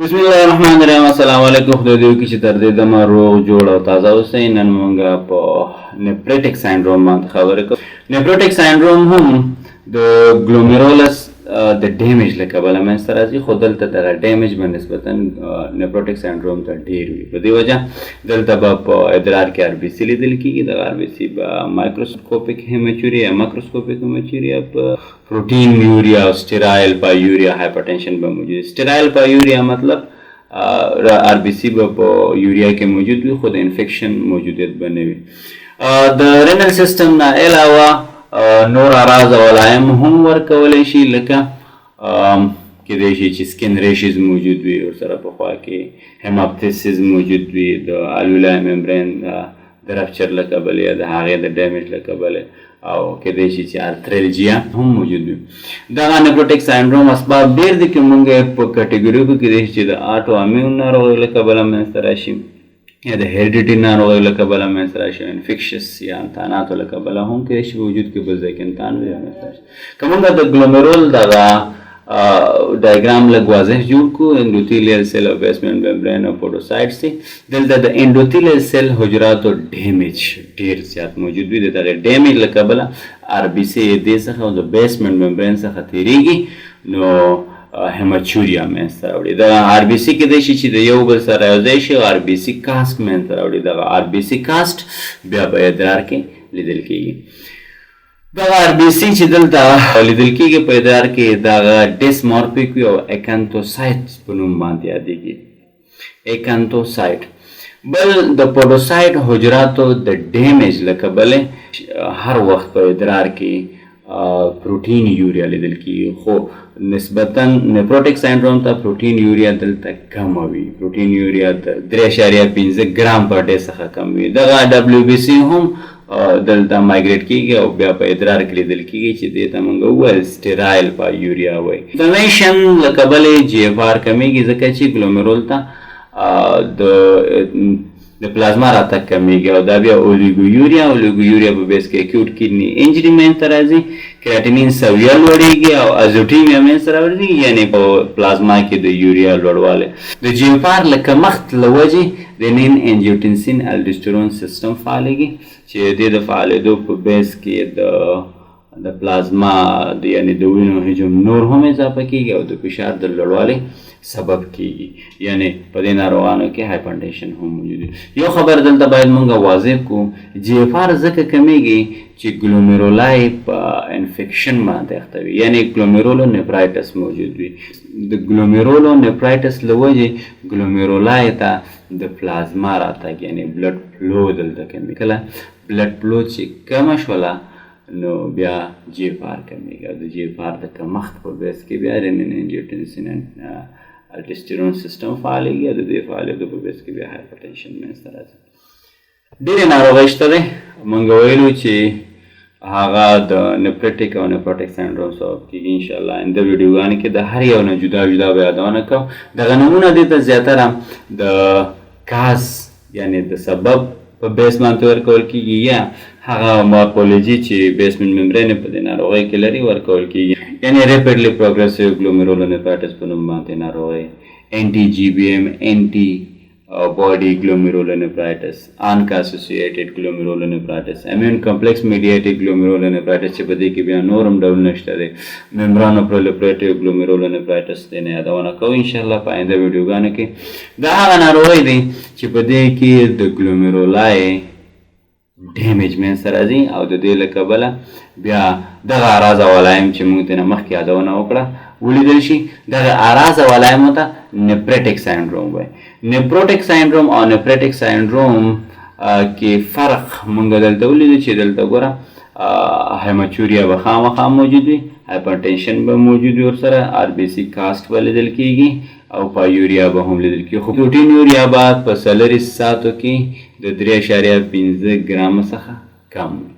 بسم الله الرحمن الرحیم. السلام علیکم. خدای دې وکړي چې تر دې دمه روغ جوړ او تازه اوسئ. نن موږ په نیفریټک ساینډروم باندې خبرې کوو. نیفریټک ساینډروم هم د ګلومیرولس د ډیمیج له کبله منځته راځي، خو دلته دغه ډیمیج به نسبتا نیفریټک ساینډروم ته ډېر وي. په دې وجه دلته به په ادرار کې آر بي سي لیدل کېږي. دغه آر بي سي به مایکروسکوپیک هیمچوریا، ماکروسکوپیک هیمچوریا، په پروټین یوریا او سټیرایل پایوریا هایپرټنشن به موجود وي. سټیرایل پایوریا مطلب آر بي سي به په یوریا کې موجود وي، خو د انفیکشن موجودیت به نه وي. د رینل سیستم نه علاوه نور اعراض او علایم هم ورکولی شي، لکه کیدای شي چې سکین ریشز موجود وي، ورسره په خوا کې هیماپتیسز موجود وي د الویلای ممبرین د رپچر له کبله یا د هغې د ډیمیج له کبله، او کیدای شي چې ارتریلجیا هم موجود وي. دغه نیفریټک ساینډروم اسباب ډېر دي چې موږ په کټګوریو کې کیدای شي چې د آټو امیون ناروغیو له کبله منځته راشي، یا د هیریډیټي ناروغیو له کبله منځته راشي، انفیکشس یا انتاناتو له کبله هم کیدای شي په وجود کې به زیکنتان وي منځته راشي. که موږ د ګلومیرول دغه ډایګرام لږ واضح جوړ کړو، اندوتیلیل سیل او بیسمنټ ممبرین او پوډوسایټس دي. دلته د اندوتیلیل سیل حجراتو ډیمیج ډېر زیات موجود وي. د دغې ډیمیج له کبله آر بي سي دې څخه او د بیسمنټ ممبرین څخه تېرېږي، نو هیمچوریا منځته راوړي. دغه آر بي سي کیدای شي چې د یو بل سره یوځای شي او آر بي سي کاسټ منځته راوړي. دغه آر بي سي کاسټ بیا په ادرار کې لیدل کېږي. دغه آر بي سي چې دلته لیدل کېږي په ادرار کې، دغه ډیسمورفیک وي او اکانتوسایټ په نوم باندې یادېږي. اکانتوسایټ بل د پوډوسایټ حجراتو د ډیمیج له کبله هر وخت په ادرار کې پروټین یوریا لیدل کېږي، خو نسبتا نیفریټک ساینډروم ته پروټین یوریا دلته کمه وي. پروټین یوریا د 3.5 ګرام پر ډے څخه کم وي. دغه ډبلیو بي سي هم دلته مایګریټ کېږي او بیا په ادرار کې لیدل کېږي چې دې ته موږ وویل سټیرایل پایوریا وایي. انفلمیشن له کبله جي اف آر کمیږي، ځکه چې ګلومیرول ته د پلازما راتګ کمیږي، او دا بیا اولیګویوریا په بیس کې اکیوټ کډني انجري منځته راځي. کریاټینین سویه لوړېږي او ازوټیمیا منځته راوړي، یعنې په پلازما کې د یوریا لوړوالی. د جي اف آر له کمښت له وجې رینین انجیوټنسین الډوسترون سیستم فعالېږي، چې د دې د فعالېدو په بیس کې د پلازما یعنې د وینو حجم نور هم اضافه کېږي او د فشار د لوړوالي سبب کېږي، یعنې په دې ناروغانو کې هایپرټنشن هم موجود وي. یو خبر دلته باید موږ واضح کړو، جي اف آر ځکه کمیږي چې ګلومیرولای په انفیکشن باندې اخته وي، یعنې ګلومیرولو نیفرایټس موجود وي. د ګلومیرولو نیفرایټس له وجې ګلومیرولای ته د پلازما راتګ یعنې بلډ فلو دلته کمي. کله بلډ فلو چې کمه شوله نو بیا جي اف آر کمیږي، او د جي اف آر د کمښت په بیس کې بیا رینین انجیوټنسین الډوسترون سیستم فعالېږي، او د دې فعالېدو په بیس کې بیا هایپرټنشن منځته راځي. ډېرې ناروغۍ شته دی. موږ ویلو چې هغه د نیفریټک او نیفریټک ساینډروم سبب کېږي. انشاءالله آینده ویډیوګانو کې د هر یو نه جدا جدا به یادونه کوم. دغه نومونه دې ته زیاتره د کاز یعنې د سبب په بیس باندې ورکول کېږي، یا هغه مارفولوژي چې بیسمنټ ممبرین په دې ناروغۍ کې لري ورکول کېږي، یعنې ریپیډلی پروګرسیو ګلومیرولونیفرایټس په نوم باندې ناروغۍ، انټي جي بي ایم، انټي باډي ګلومیرولونیفرایټس، آنکا اسوسییټډ ګلومیرولونیفرایټس، امیون کمپلیکس میډییټډ ګلومیرولونیفرایټس چې په دې کې بیا نور هم ډولونه شته دی، ممبرانو پرولیفریټیو ګلومیرولونیفرایټس دې نه یادونه کوو انشاءالله په آینده ویډیوګانو کې. دا هغه ناروغۍ دی چې په دې کې د ګلومیرولای ډیمیج منځته راځي، او د دې له کبله بیا دغه اعراض او علایم چې موږ ترې مخکې یادونه وکړه ولیدل شي. دغه اعراض او علایمو ته نیفریټک ساینډروم وایي. نیفریټک ساینډروم او نیفریټک ساینډروم کې فرق موږ دلته ولیدو چې دلته ګوره هیمچوریا به خامخا موجود وي، هایپرټنشن به موجود وي، ورسره آر بي سي کاسټ به لیدل کېږي، او پایوریا به هم لیدل کېږي. خو پروټین یوریا به په 40 ساعتو کې د 3.5 ګرام څخه کم وي.